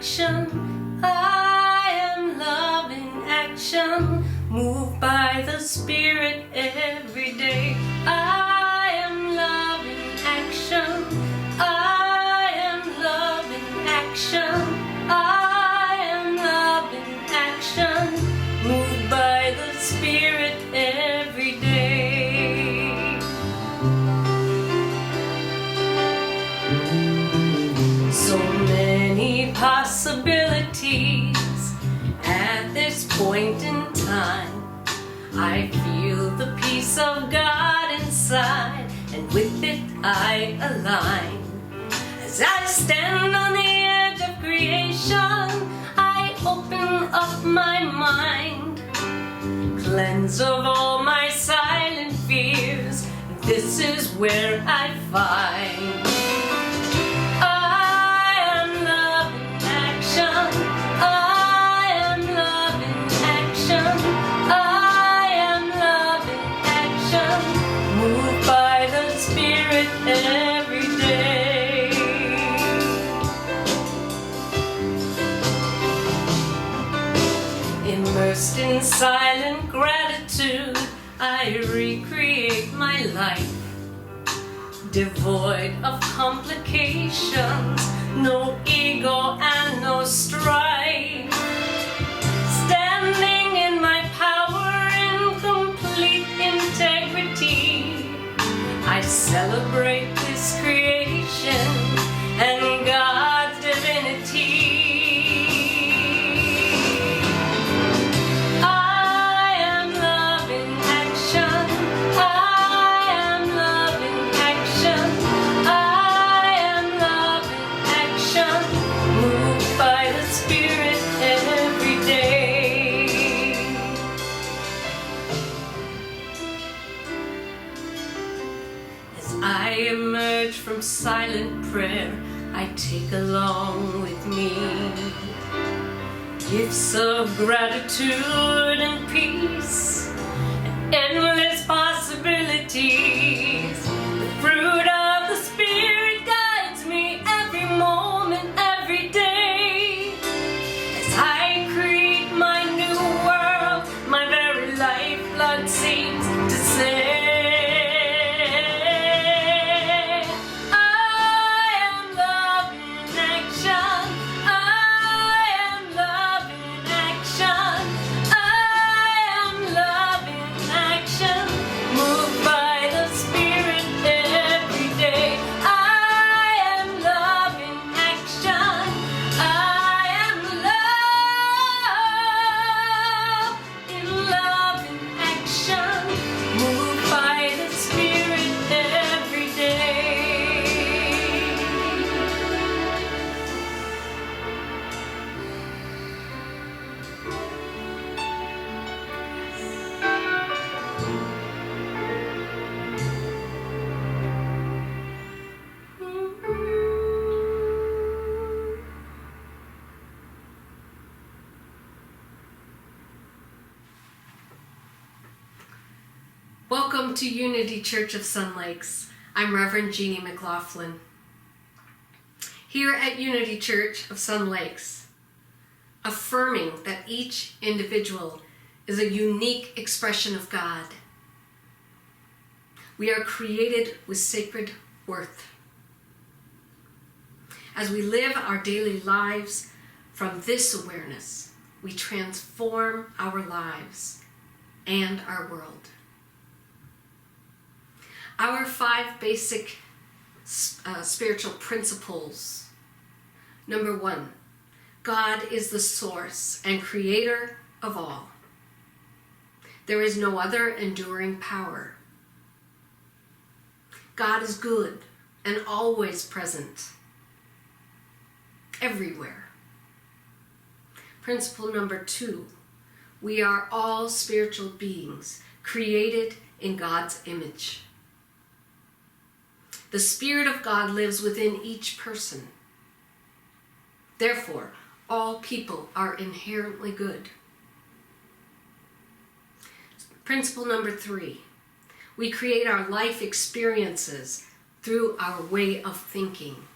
action. I am love in action, moved by the Spirit every day. I am love in action. I am love in action. I am love in action, moved by the Spirit every day. So many possibilities at this point in time. I feel the peace of God inside, and with it I align. As I stand on the edge of creation, I open up my mind, cleanse of all my silent fears. This is where I find I am love in action. I am love in action. I am love in action, moved by the Spirit every day. Immersed in silent gratitude, I recreate my life, devoid of complications, no ego and no strife. Standing in my power in complete integrity, I celebrate this creation and God's divinity. I am love in action. I am love in action. I am love in action, moved by the Spirit every day. As I emerge from silent prayer, I take along with me gifts of gratitude and peace, and endless possibilities. The fruit of the Spirit guides me every moment, every day. As I create my new world, my very lifeblood seems to say, I am love in action. I am love in action. I am love in action, moved by the Spirit every day. I am love in action. I am love in action, moved by the Spirit every day. Welcome to Unity Church of Sun Lakes. I'm Reverend Jeanne MacLaughlin. Here at Unity Church of Sun Lakes, affirming that each individual is a unique expression of God. We are created with sacred worth. As we live our daily lives from this awareness, we transform our lives and our world. Our 5 basic spiritual principles. Number 1, God is the source and creator of all. There is no other enduring power. God is good and always present, everywhere. Principle number 2, we are all spiritual beings created in God's image. The Spirit of God lives within each person. Therefore, all people are inherently good. Principle number 3, we create our life experiences through our way of thinking.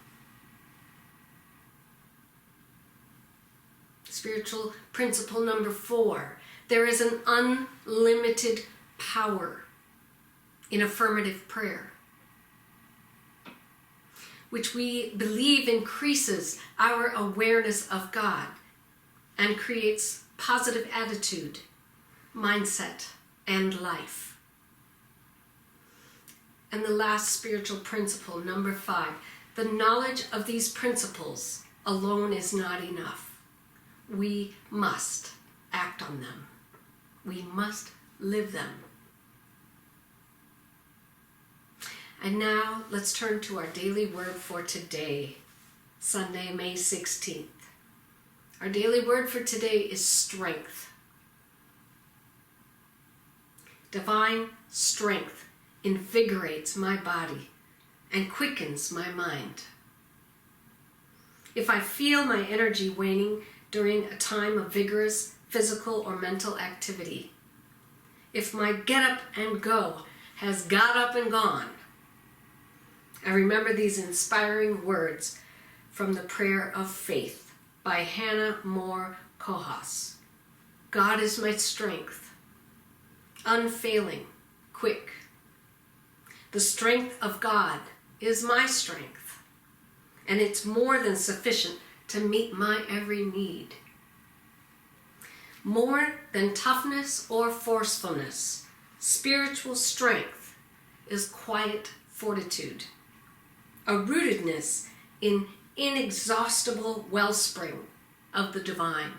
Spiritual principle number 4. There is an unlimited power in affirmative prayer, which we believe increases our awareness of God and creates positive attitude, mindset, and life. And the last spiritual principle, number 5, the knowledge of these principles alone is not enough. We must act on them. We must live them. And now let's turn to our daily word for today, Sunday, May 16th. Our daily word for today is strength. Divine strength invigorates my body and quickens my mind. If I feel my energy waning during a time of vigorous physical or mental activity, if my get up and go has got up and gone, I remember these inspiring words from the Prayer of Faith by Hannah Moore Kohas. God is my strength, unfailing, quick. The strength of God is my strength, and it's more than sufficient to meet my every need. More than toughness or forcefulness, spiritual strength is quiet fortitude, a rootedness in inexhaustible wellspring of the divine.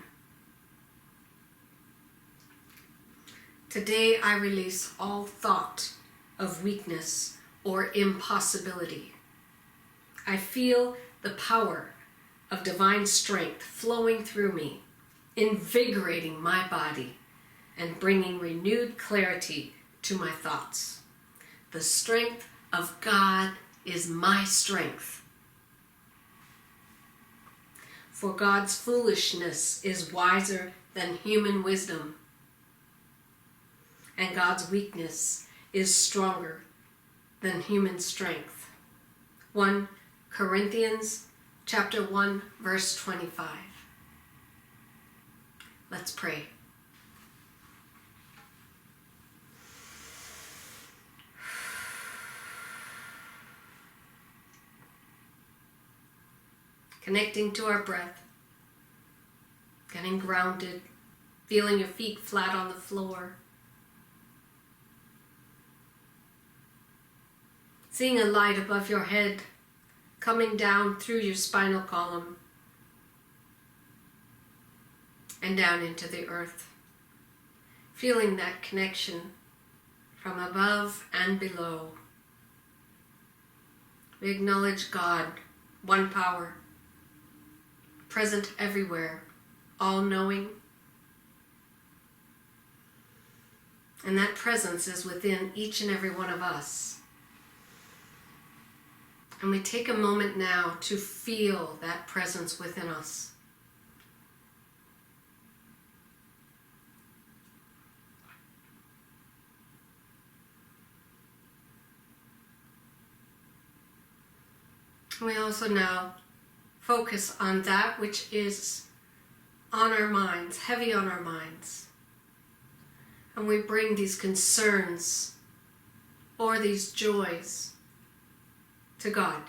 Today I release all thought of weakness or impossibility. I feel the power of divine strength flowing through me, invigorating my body and bringing renewed clarity to my thoughts. The strength of God is my strength. For God's foolishness is wiser than human wisdom, and God's weakness is stronger than human strength. 1 Corinthians chapter 1, verse 25. Let's pray. Connecting to our breath, getting grounded, feeling your feet flat on the floor. Seeing a light above your head coming down through your spinal column and down into the earth. Feeling that connection from above and below. We acknowledge God, one power, present everywhere, all-knowing. And that presence is within each and every one of us. And we take a moment now to feel that presence within us. We also now focus on that which is on our minds, heavy on our minds. And we bring these concerns or these joys to God.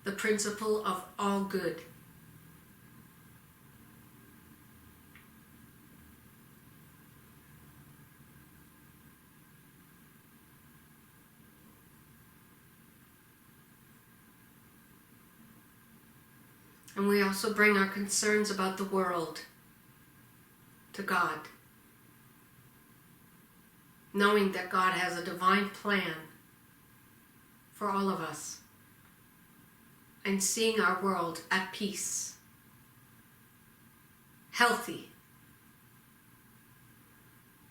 The principle of all good. And we also bring our concerns about the world to God, knowing that God has a divine plan for all of us, and seeing our world at peace, healthy,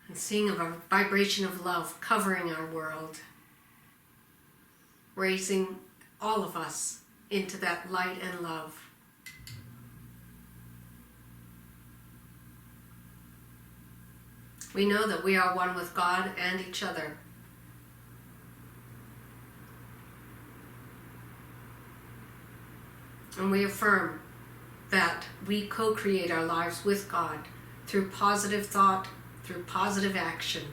and seeing a vibration of love covering our world, raising all of us into that light and love. We know that we are one with God and each other. And we affirm that we co-create our lives with God through positive thought, through positive action.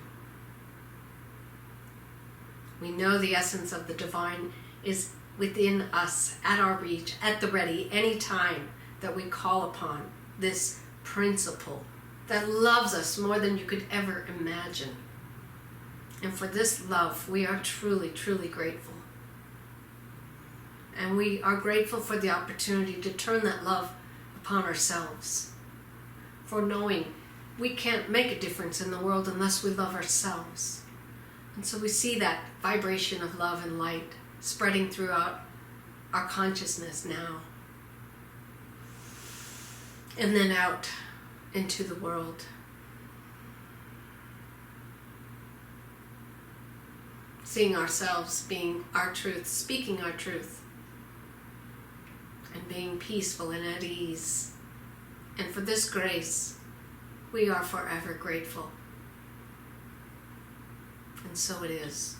We know the essence of the divine is within us, at our reach, at the ready, any time that we call upon this principle that loves us more than you could ever imagine. And for this love, we are truly, truly grateful. And we are grateful for the opportunity to turn that love upon ourselves, for knowing we can't make a difference in the world unless we love ourselves. And so we see that vibration of love and light spreading throughout our consciousness now, and then out into the world. Seeing ourselves being our truth, speaking our truth, and being peaceful and at ease. And for this grace, we are forever grateful. And so it is.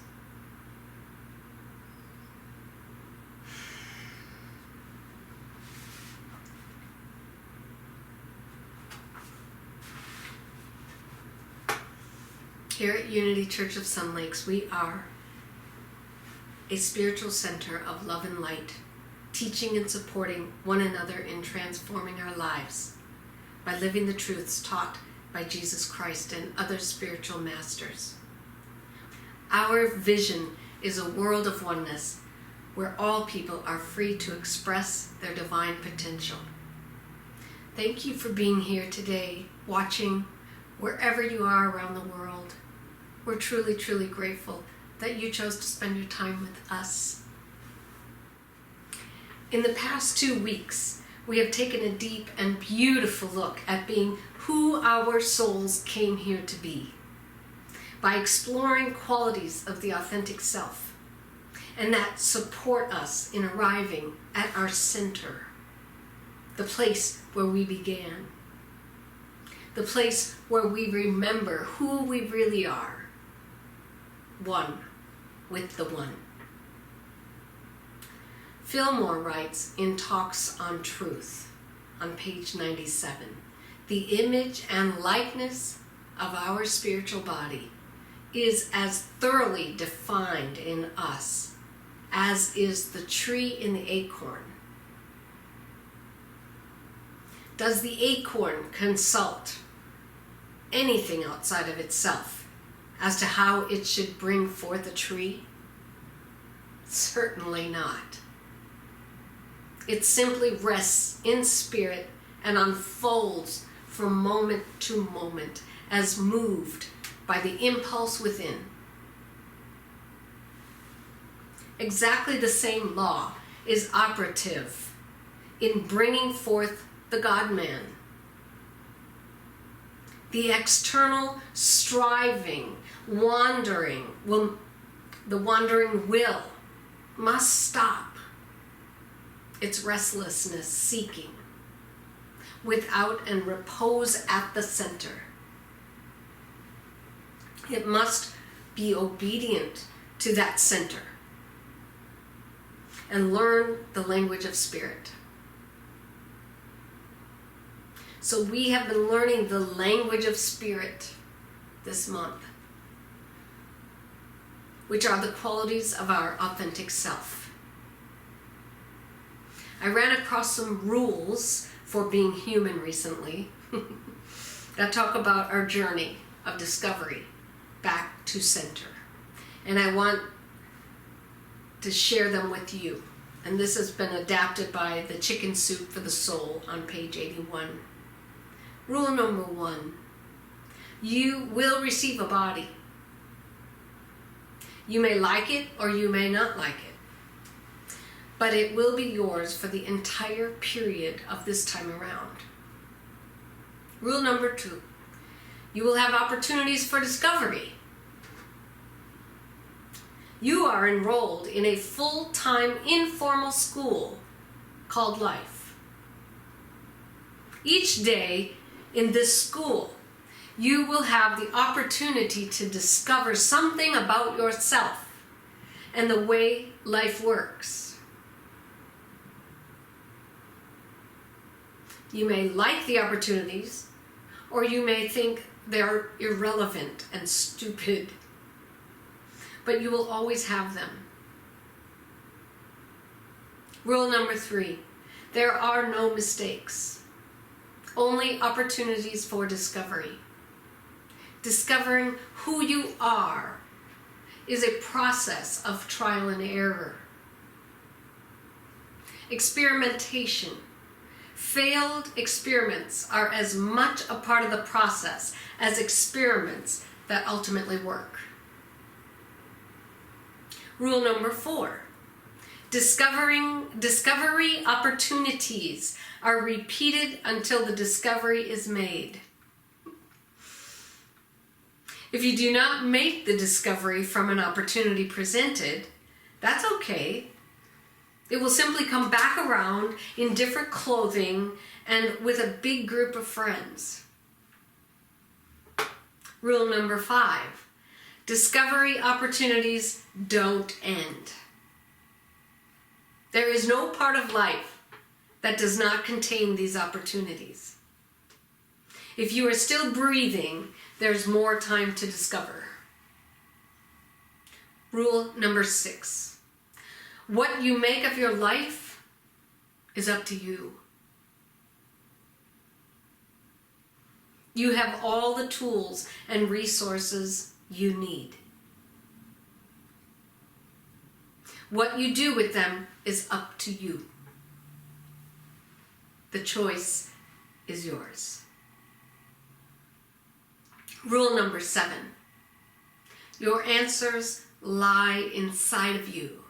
Here at Unity Church of Sun Lakes, we are a spiritual center of love and light, teaching and supporting one another in transforming our lives by living the truths taught by Jesus Christ and other spiritual masters. Our vision is a world of oneness where all people are free to express their divine potential. Thank you for being here today, watching wherever you are around the world. We're truly, truly grateful that you chose to spend your time with us. In the past 2 weeks, we have taken a deep and beautiful look at being who our souls came here to be, by exploring qualities of the authentic self, and that support us in arriving at our center, the place where we began, the place where we remember who we really are, one with the one. Fillmore writes in Talks on Truth on page 97, the image and likeness of our spiritual body is as thoroughly defined in us as is the tree in the acorn. Does the acorn consult anything outside of itself as to how it should bring forth a tree? Certainly not. It simply rests in spirit and unfolds from moment to moment as moved by the impulse within. Exactly the same law is operative in bringing forth the God-man. The external striving, the wandering will must stop its restlessness seeking without and repose at the center. It must be obedient to that center and learn the language of spirit. So we have been learning the language of spirit this month, which are the qualities of our authentic self. I ran across some rules for being human recently that talk about our journey of discovery back to center. And I want to share them with you. And this has been adapted by the Chicken Soup for the Soul on page 81. Rule number 1, you will receive a body. You may like it or you may not like it, but it will be yours for the entire period of this time around. Rule number 2, you will have opportunities for discovery. You are enrolled in a full-time informal school called life. Each day in this school, you will have the opportunity to discover something about yourself and the way life works. You may like the opportunities, or you may think they're irrelevant and stupid, but you will always have them. Rule number 3, there are no mistakes, only opportunities for discovery. Discovering who you are is a process of trial and error. Experimentation. Failed experiments are as much a part of the process as experiments that ultimately work. Rule number 4. Discovery opportunities are repeated until the discovery is made. If you do not make the discovery from an opportunity presented, that's okay. It will simply come back around in different clothing and with a big group of friends. Rule number 5. Discovery opportunities don't end. There is no part of life that does not contain these opportunities. If you are still breathing, there's more time to discover. Rule number 6. What you make of your life is up to you. You have all the tools and resources you need. What you do with them is up to you. The choice is yours. Rule number 7. Your answers lie inside of you.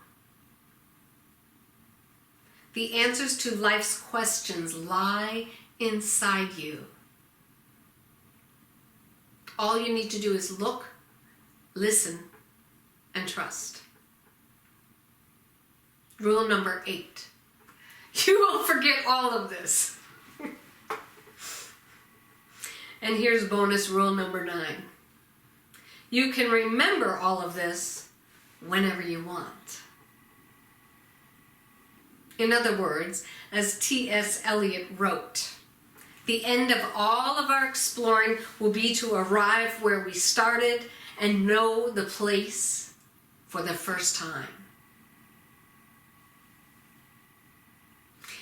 The answers to life's questions lie inside you. All you need to do is look, listen, and trust. Rule number 8. You will forget all of this. And here's bonus rule number 9. You can remember all of this whenever you want. In other words, as T.S. Eliot wrote, the end of all of our exploring will be to arrive where we started and know the place for the first time.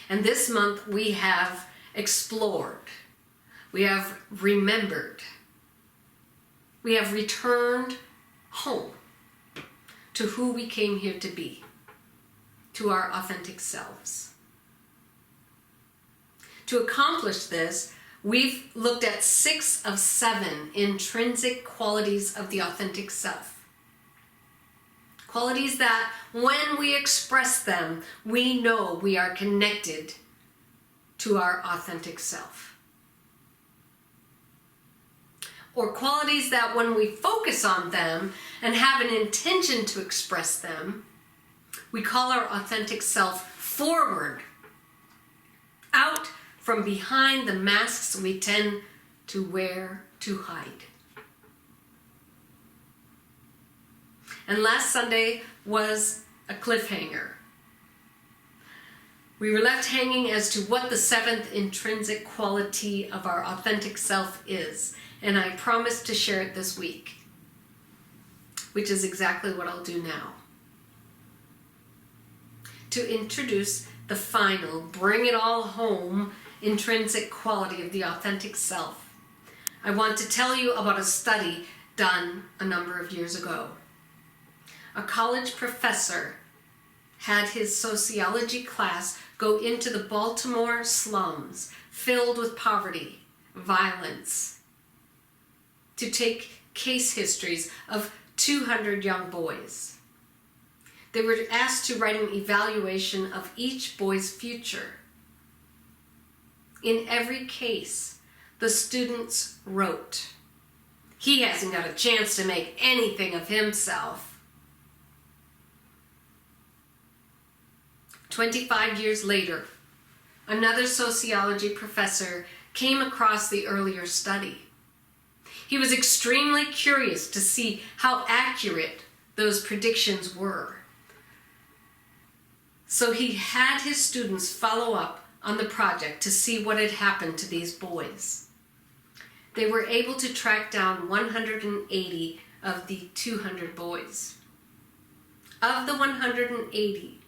And this month we have explored, we have remembered, we have returned home to who we came here to be, to our authentic selves. To accomplish this, we've looked at 6 of 7 intrinsic qualities of the authentic self. Qualities that, when we express them, we know we are connected to our authentic self. Or qualities that, when we focus on them and have an intention to express them, we call our authentic self forward, out from behind the masks we tend to wear to hide. And last Sunday was a cliffhanger. We were left hanging as to what the 7th intrinsic quality of our authentic self is, and I promised to share it this week, which is exactly what I'll do now. To introduce the final, bring it all home, intrinsic quality of the authentic self, I want to tell you about a study done a number of years ago. A college professor had his sociology class go into the Baltimore slums filled with poverty, violence, to take case histories of 200 young boys. They were asked to write an evaluation of each boy's future. In every case, the students wrote, "He hasn't got a chance to make anything of himself." 25 years later, another sociology professor came across the earlier study. He was extremely curious to see how accurate those predictions were. So he had his students follow up on the project to see what had happened to these boys. They were able to track down 180 of the 200 boys. Of the 180,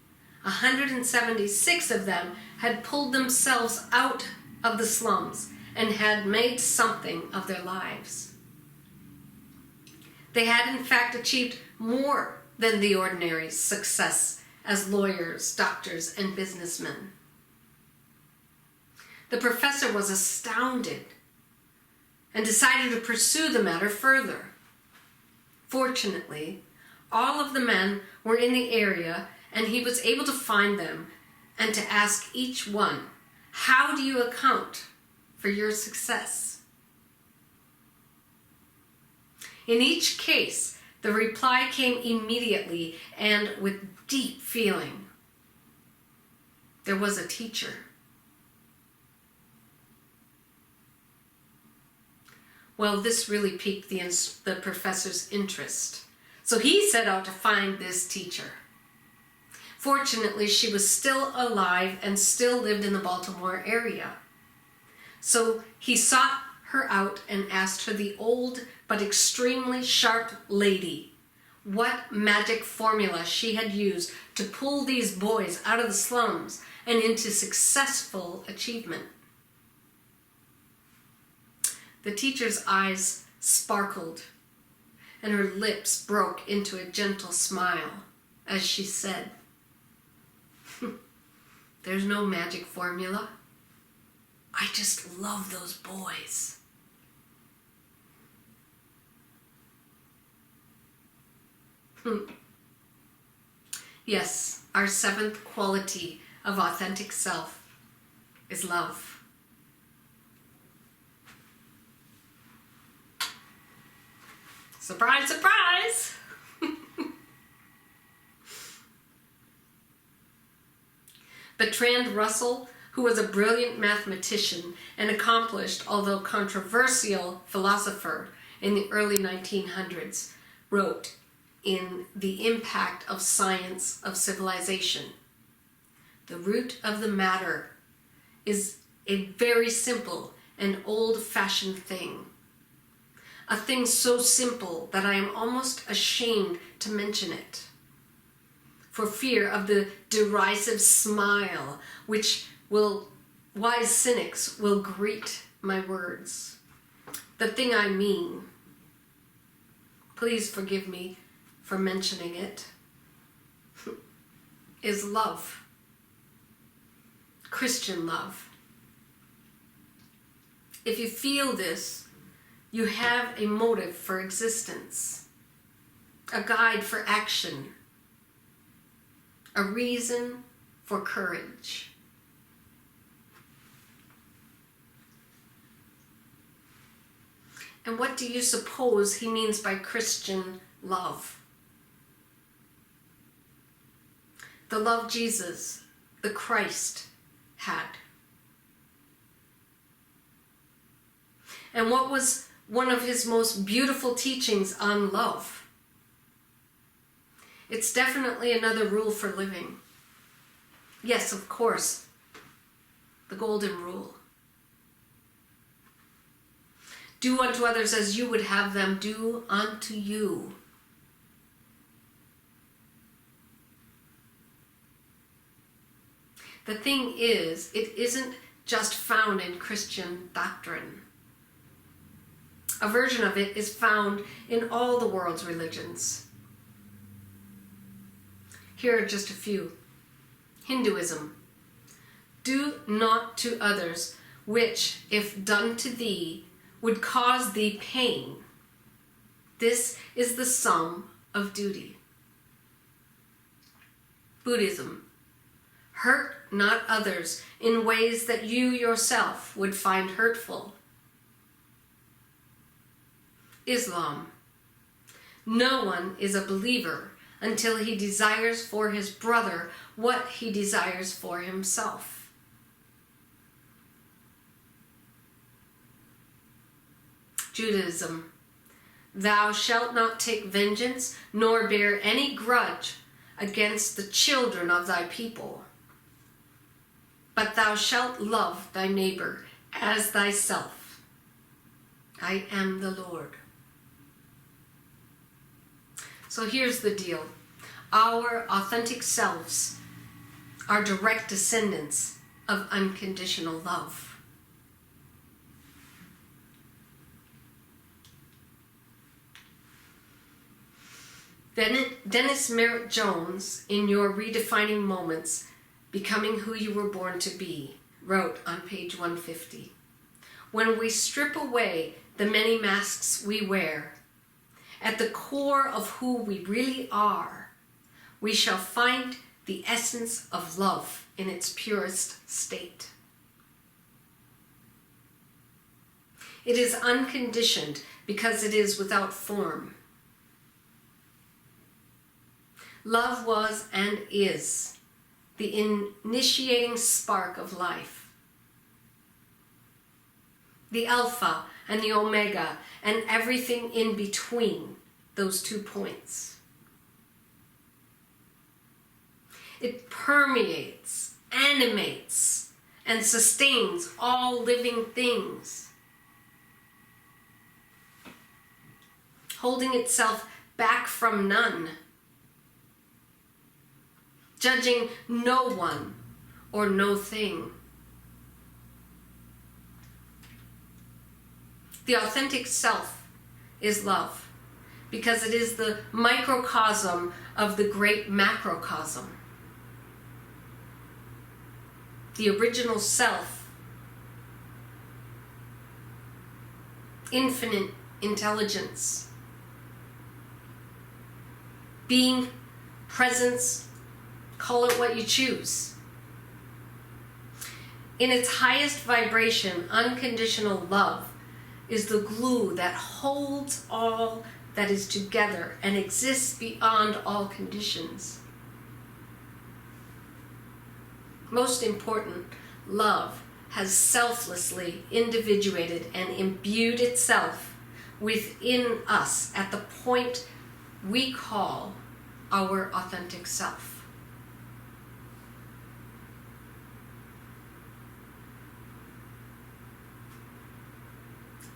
176 of them had pulled themselves out of the slums and had made something of their lives. They had in fact achieved more than the ordinary success as lawyers, doctors, and businessmen. The professor was astounded and decided to pursue the matter further. Fortunately, all of the men were in the area, and he was able to find them and to ask each one, "How do you account for your success?" In each case, the reply came immediately and with deep feeling. There was a teacher. Well, this really piqued the professor's interest. So he set out to find this teacher. Fortunately, she was still alive and still lived in the Baltimore area. So he sought her out and asked her, the old but extremely sharp lady, what magic formula she had used to pull these boys out of the slums and into successful achievement. The teacher's eyes sparkled and her lips broke into a gentle smile as she said, "There's no magic formula. I just love those boys." Yes, our seventh quality of authentic self is love. Surprise, surprise! Bertrand Russell, who was a brilliant mathematician and accomplished, although controversial, philosopher in the early 1900s, wrote in The Impact of Science of Civilization, "The root of the matter is a very simple and old-fashioned thing. A thing so simple that I am almost ashamed to mention it, for fear of the derisive smile which wise cynics will greet my words. The thing I mean, please forgive me for mentioning it, is love. Christian love. If you feel this, you have a motive for existence, a guide for action, a reason for courage." And what do you suppose he means by Christian love? The love Jesus, the Christ, had. And what was one of his most beautiful teachings on love? It's definitely another rule for living. Yes, of course, the golden rule. Do unto others as you would have them do unto you. The thing is, it isn't just found in Christian doctrine. A version of it is found in all the world's religions. Here are just a few. Hinduism. Do not to others which, if done to thee, would cause thee pain. This is the sum of duty. Buddhism. Hurt not others in ways that you yourself would find hurtful. Islam. No one is a believer until he desires for his brother what he desires for himself. Judaism. Thou shalt not take vengeance, nor bear any grudge against the children of thy people. but thou shalt love thy neighbor as thyself. I am the Lord. So here's the deal. Our authentic selves are direct descendants of unconditional love. Dennis Merritt Jones, in Your Redefining Moments, Becoming Who You Were Born to Be, wrote on page 150, when we strip away the many masks we wear, at the core of who we really are, we shall find the essence of love in its purest state. It is unconditioned because it is without form. Love was and is the initiating spark of life, the Alpha and the Omega and everything in between those 2 points. It permeates, animates, and sustains all living things, holding itself back from none, judging no one or no thing. The authentic self is love because it is the microcosm of the great macrocosm. The original self, infinite intelligence, being, presence, call it what you choose. In its highest vibration, unconditional love is the glue that holds all that is together and exists beyond all conditions. Most important, love has selflessly individuated and imbued itself within us at the point we call our authentic self.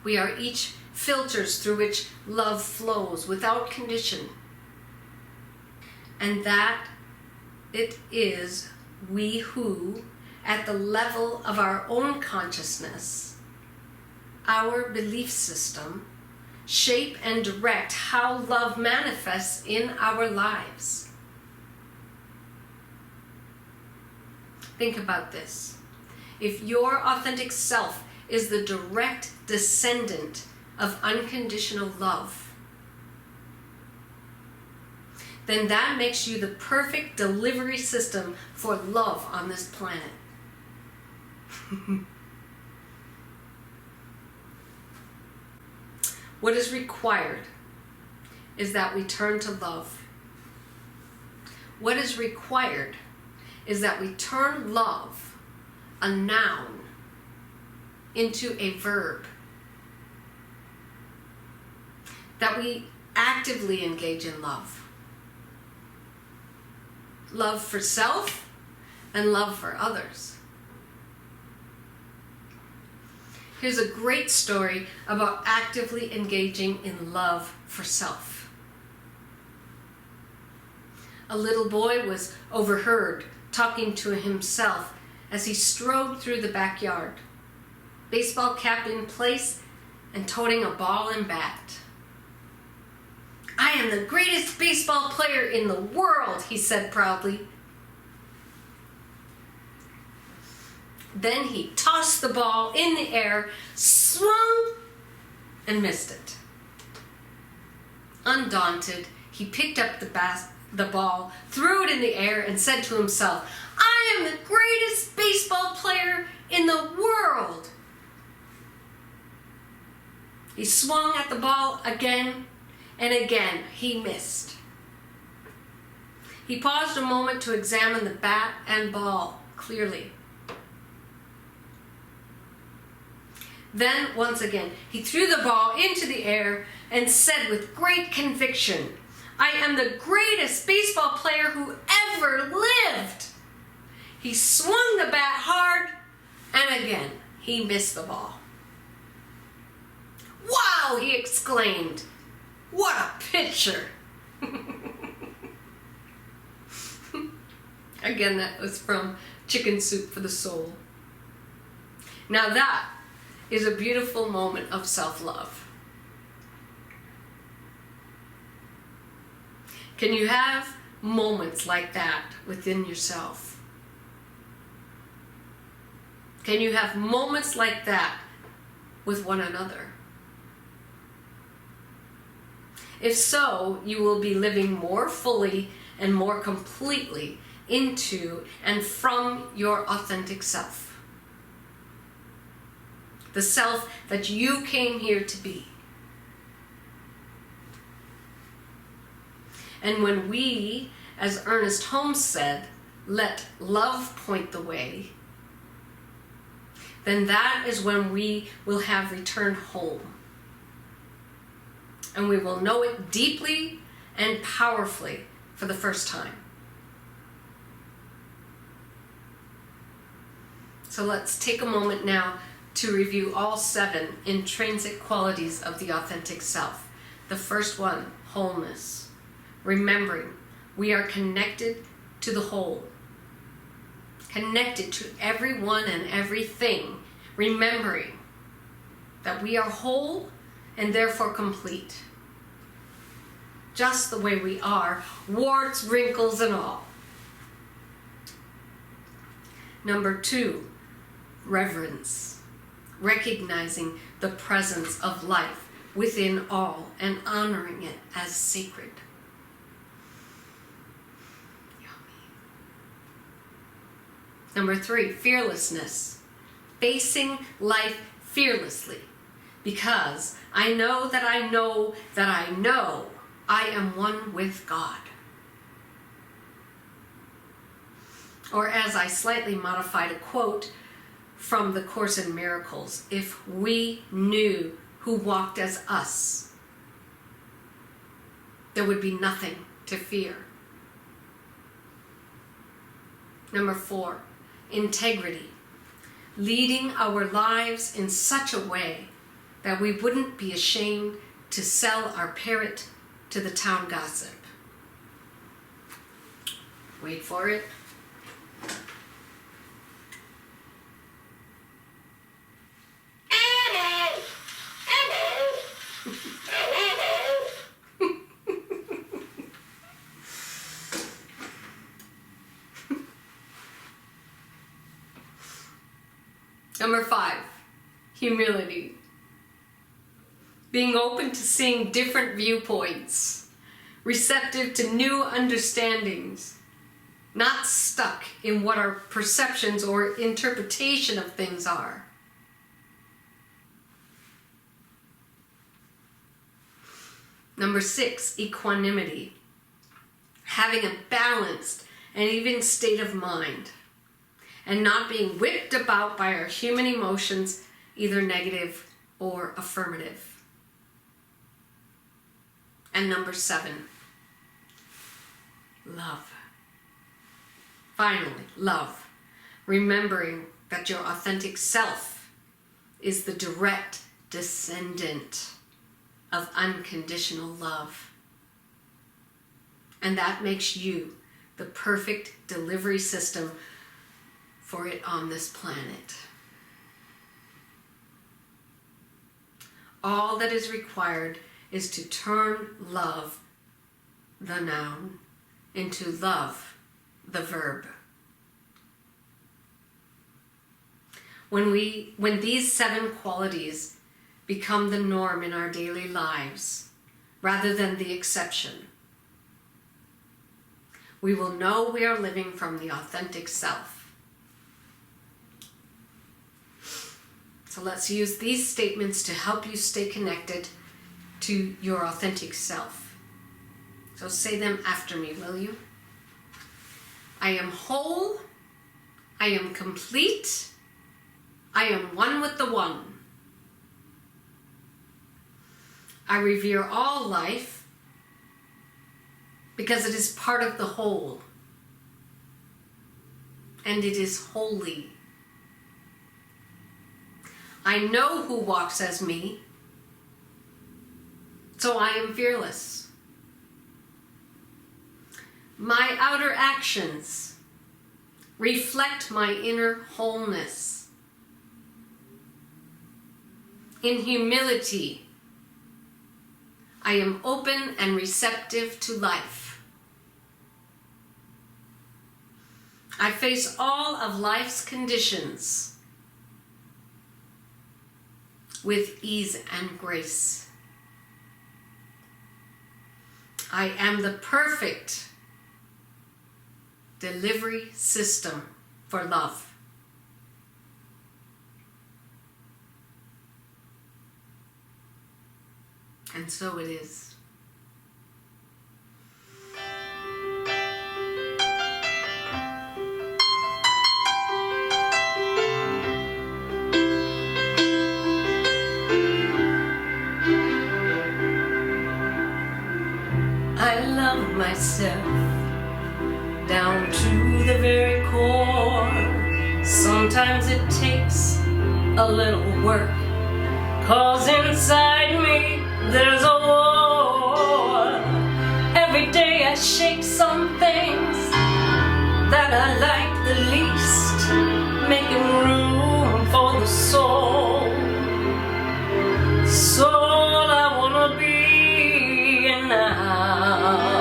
We are each filters through which love flows without condition, and that it is we who, at the level of our own consciousness, our belief system, shape and direct how love manifests in our lives. Think about this. If your authentic self is the direct descendant of unconditional love, then that makes you the perfect delivery system for love on this planet. What is required is that we turn to love. What is required is that we turn love, a noun, into a verb. That we actively engage in love. Love for self and love for others. Here's a great story about actively engaging in love for self. A little boy was overheard talking to himself as he strode through the backyard, baseball cap in place and toting a ball and bat. "I am the greatest baseball player in the world," he said proudly. Then he tossed the ball in the air, swung, and missed it. Undaunted, he picked up the ball, threw it in the air, and said to himself, "I am the greatest baseball player in the world." He swung at the ball again, and again he missed. He paused a moment to examine the bat and ball clearly. Then, once again, he threw the ball into the air and said with great conviction, "I am the greatest baseball player who ever lived." He swung the bat hard, and again, he missed the ball. "Wow!" he exclaimed. "What a pitcher!" Again, that was from Chicken Soup for the Soul. Now that is a beautiful moment of self-love. Can you have moments like that within yourself? Can you have moments like that with one another? If so, you will be living more fully and more completely into and from your authentic self. The self that you came here to be. And when we, as Ernest Holmes said, let love point the way, then that is when we will have returned home. And we will know it deeply and powerfully for the first time. So let's take a moment now to review all 7 intrinsic qualities of the authentic self. The first one, wholeness. Remembering we are connected to the whole. Connected to everyone and everything. Remembering that we are whole and therefore complete. Just the way we are, warts, wrinkles, and all. Number 2, reverence. Recognizing the presence of life within all and honoring it as sacred. Yummy. Number 3, fearlessness. Facing life fearlessly. Because I know that I know that I know I am one with God. Or as I slightly modified a quote from the Course in Miracles, if we knew who walked as us, there would be nothing to fear. Number 4, integrity. Leading our lives in such a way that we wouldn't be ashamed to sell our parrot to the town gossip. Wait for it. Number 5, humility. Being open to seeing different viewpoints, receptive to new understandings, not stuck in what our perceptions or interpretation of things are. Number 6, equanimity. Having a balanced and even state of mind, and not being whipped about by our human emotions, either negative or affirmative. And number 7, love. Finally, love. Remembering that your authentic self is the direct descendant of unconditional love. And that makes you the perfect delivery system for it on this planet. All that is required is to turn love, the noun, into love, the verb. When these 7 qualities become the norm in our daily lives, rather than the exception, we will know we are living from the authentic self. So let's use these statements to help you stay connected to your authentic self. So say them after me, will you? I am whole. I am complete. I am one with the one. I revere all life because it is part of the whole. and it is holy. I know who walks as me, so I am fearless. My outer actions reflect my inner wholeness. In humility, I am open and receptive to life. I face all of life's conditions with ease and grace. I am the perfect delivery system for love. And so it is. I love myself down to the very core. Sometimes it takes a little work, 'cause inside me there's a war. Every day I shake some things that I like the least, making room for the soul. Soul I wanna be now.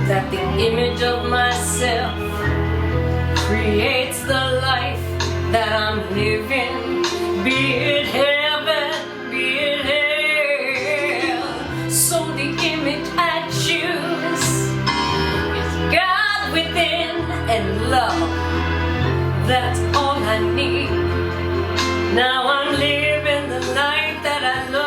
That the image of myself creates the life that I'm living, be it heaven, be it hell. So the image I choose is God within and love. That's all I need. Now I'm living the life that I love.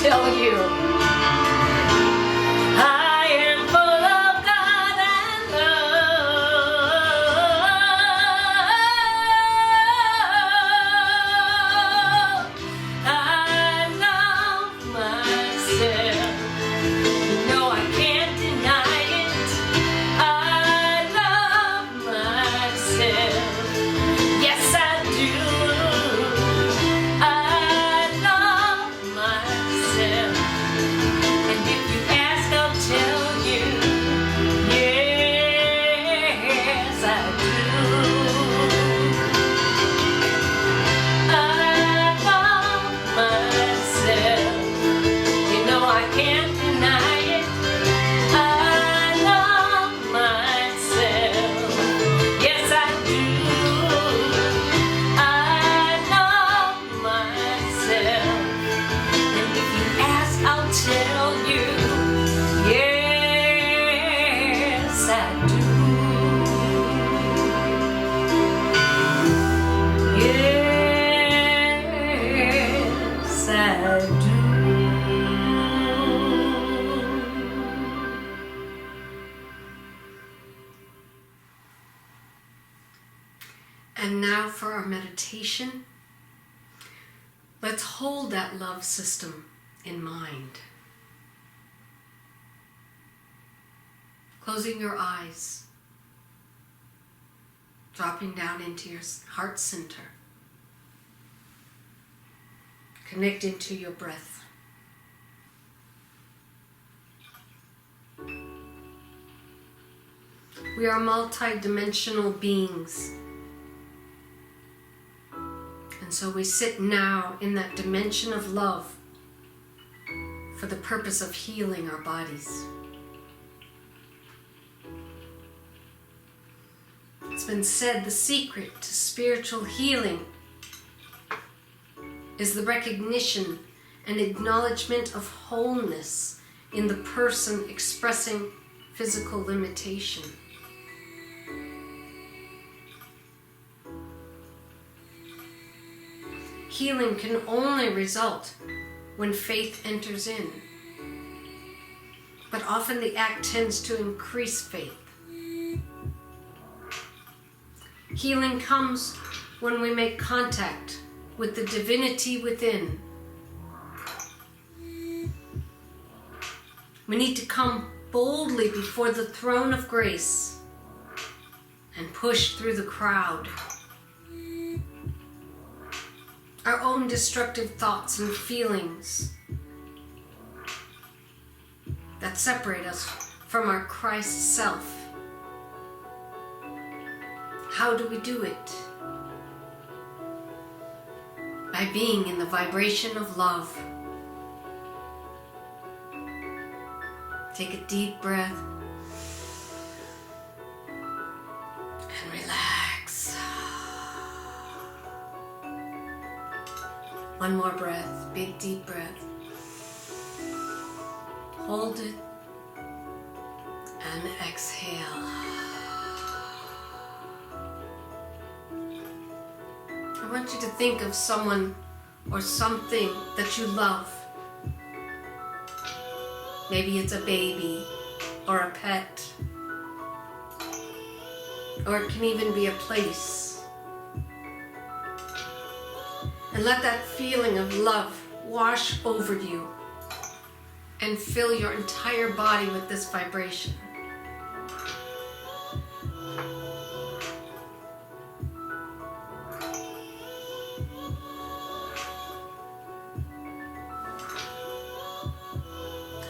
Tell you I am full of God and love. I love myself. No, I can't deny it. I love myself. Yes, I do. Yes, I do. And now for our meditation. Let's hold that love system in mind. Closing your eyes, dropping down into your heart center, connecting to your breath. We are multi-dimensional beings. And so we sit now in that dimension of love for the purpose of healing our bodies. It's been said the secret to spiritual healing is the recognition and acknowledgement of wholeness in the person expressing physical limitation. Healing can only result when faith enters in, but often the act tends to increase faith. Healing comes when we make contact with the divinity within. We need to come boldly before the throne of grace and push through the crowd. Our own destructive thoughts and feelings that separate us from our Christ self. How do we do it? By being in the vibration of love. Take a deep breath and relax. One more breath, big deep breath. Hold it and exhale. I want you to think of someone or something that you love. Maybe it's a baby or a pet, or it can even be a place. And let that feeling of love wash over you and fill your entire body with this vibration.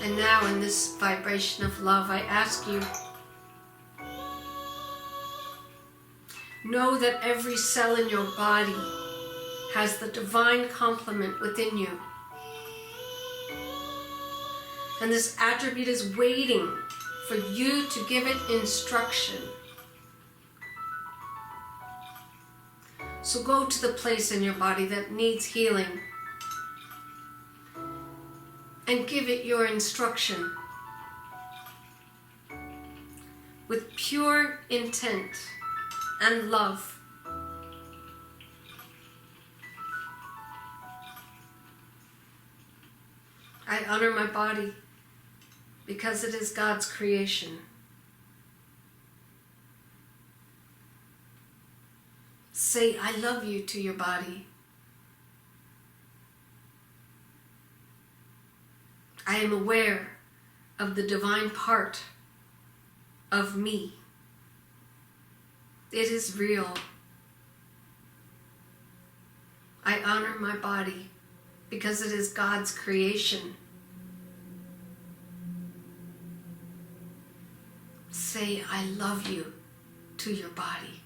And now in this vibration of love, I ask you, know that every cell in your body has the divine complement within you. And this attribute is waiting for you to give it instruction. So go to the place in your body that needs healing and give it your instruction with pure intent and love. I honor my body because it is God's creation. Say, I love you to your body. I am aware of the divine part of me. It is real. I honor my body because it is God's creation. Say, I love you to your body.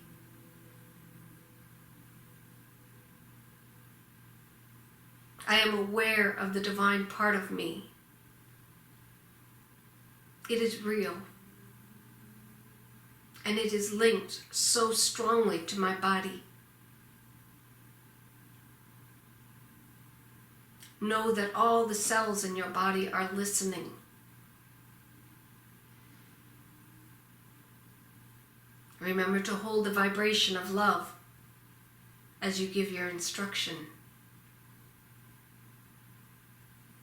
I am aware of the divine part of me. It is real. And it is linked so strongly to my body. Know that all the cells in your body are listening. Remember to hold the vibration of love as you give your instruction.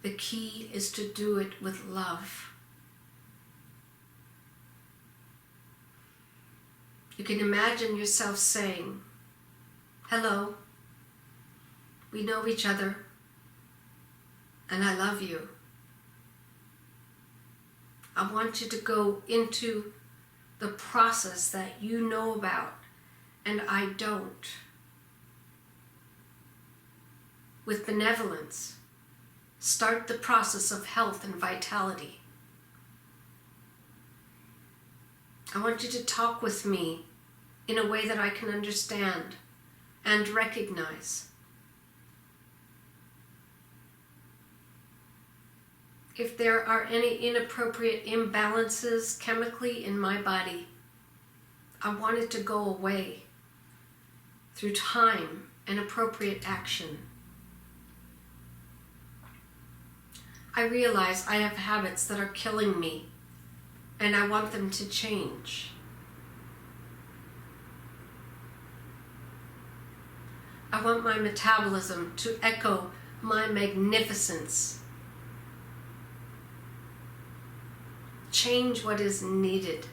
The key is to do it with love. You can imagine yourself saying, Hello. We know each other, and I love you. I want you to go into the process that you know about and I don't. With benevolence, start the process of health and vitality. I want you to talk with me in a way that I can understand and recognize. If there are any inappropriate imbalances chemically in my body, I want it to go away through time and appropriate action. I realize I have habits that are killing me, and I want them to change. I want my metabolism to echo my magnificence. Change what is needed.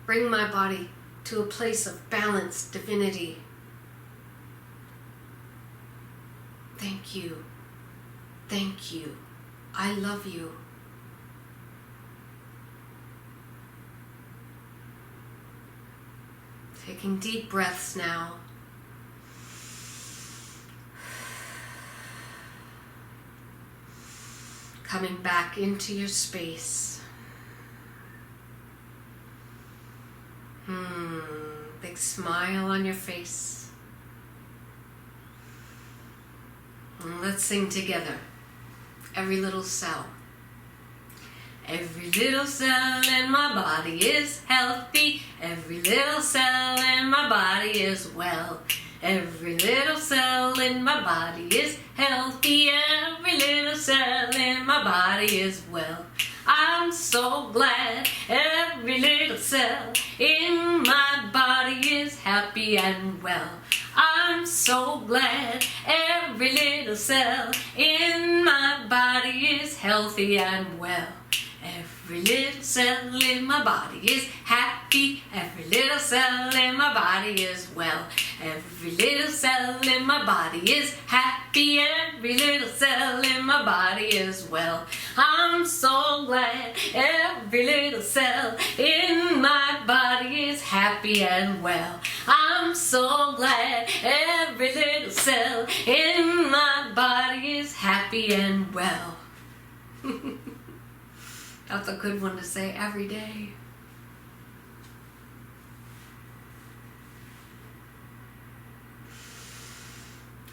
Bring my body to a place of balanced divinity. Thank you. Thank you. I love you. Taking deep breaths now. Coming back into your space. Big smile on your face. And let's sing together. Every little cell. Every little cell in my body is healthy. Every little cell in my body is well. Every little cell in my body is healthy. Every little cell in my body is well. I'm so glad every little cell in my body is happy and well. I'm so glad every little cell in my body is healthy and well. Every little cell in my body is happy. Every little cell in my body is well. Every little cell in my body is happy. Every little cell in my body is well. I'm so glad every little cell in my body is happy and well. I'm so glad every little cell in my body is happy and well. That's a good one to say every day.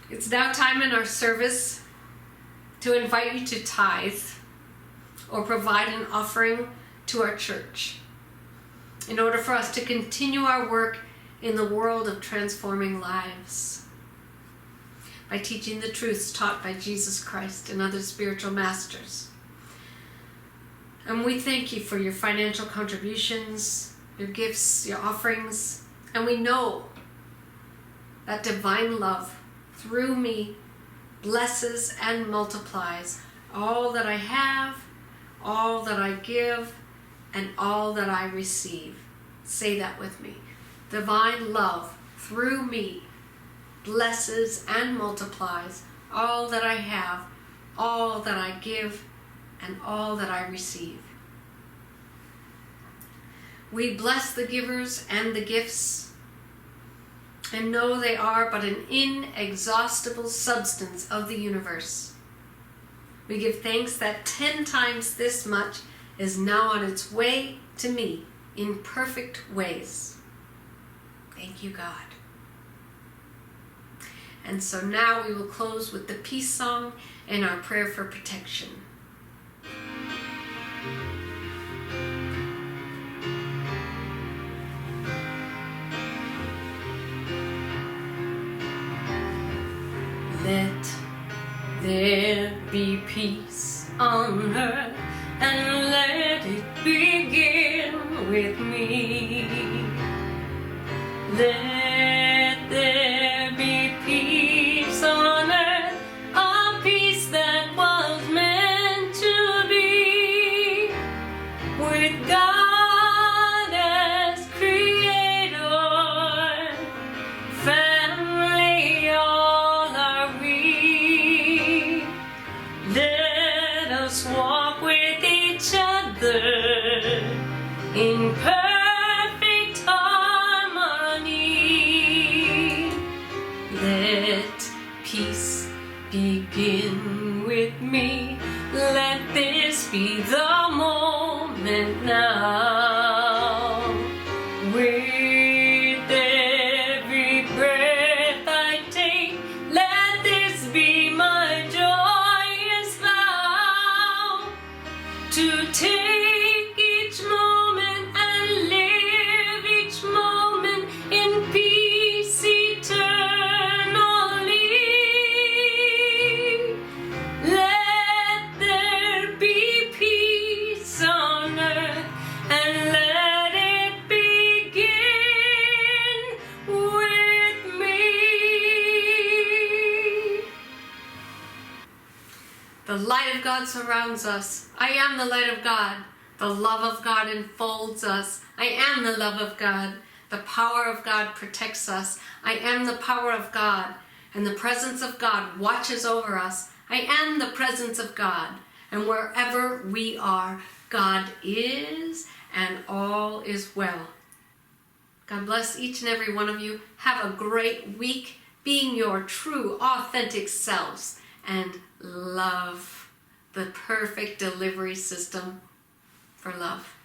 It's now time in our service to invite you to tithe or provide an offering to our church in order for us to continue our work in the world of transforming lives by teaching the truths taught by Jesus Christ and other spiritual masters. And we thank you for your financial contributions, your gifts, your offerings. And we know that divine love through me blesses and multiplies all that I have, all that I give, and all that I receive. Say that with me. Divine love through me blesses and multiplies all that I have, all that I give, and all that I receive. We bless the givers and the gifts and know they are but an inexhaustible substance of the universe. We give thanks that 10 times this much is now on its way to me in perfect ways. Thank you, God. And so now we will close with the peace song and our prayer for protection. Let there be peace on earth, and let it begin with me. Let there be peace on earth, a peace that was meant to be, with God as creator The light of God surrounds us. I am the light of God. The love of God enfolds us. I am the love of God. The power of God protects us. I am the power of God. And the presence of God watches over us. I am the presence of God. And wherever we are, God is, and all is well. God bless each and every one of you. Have a great week, being your true, authentic selves, and love the perfect delivery system for love.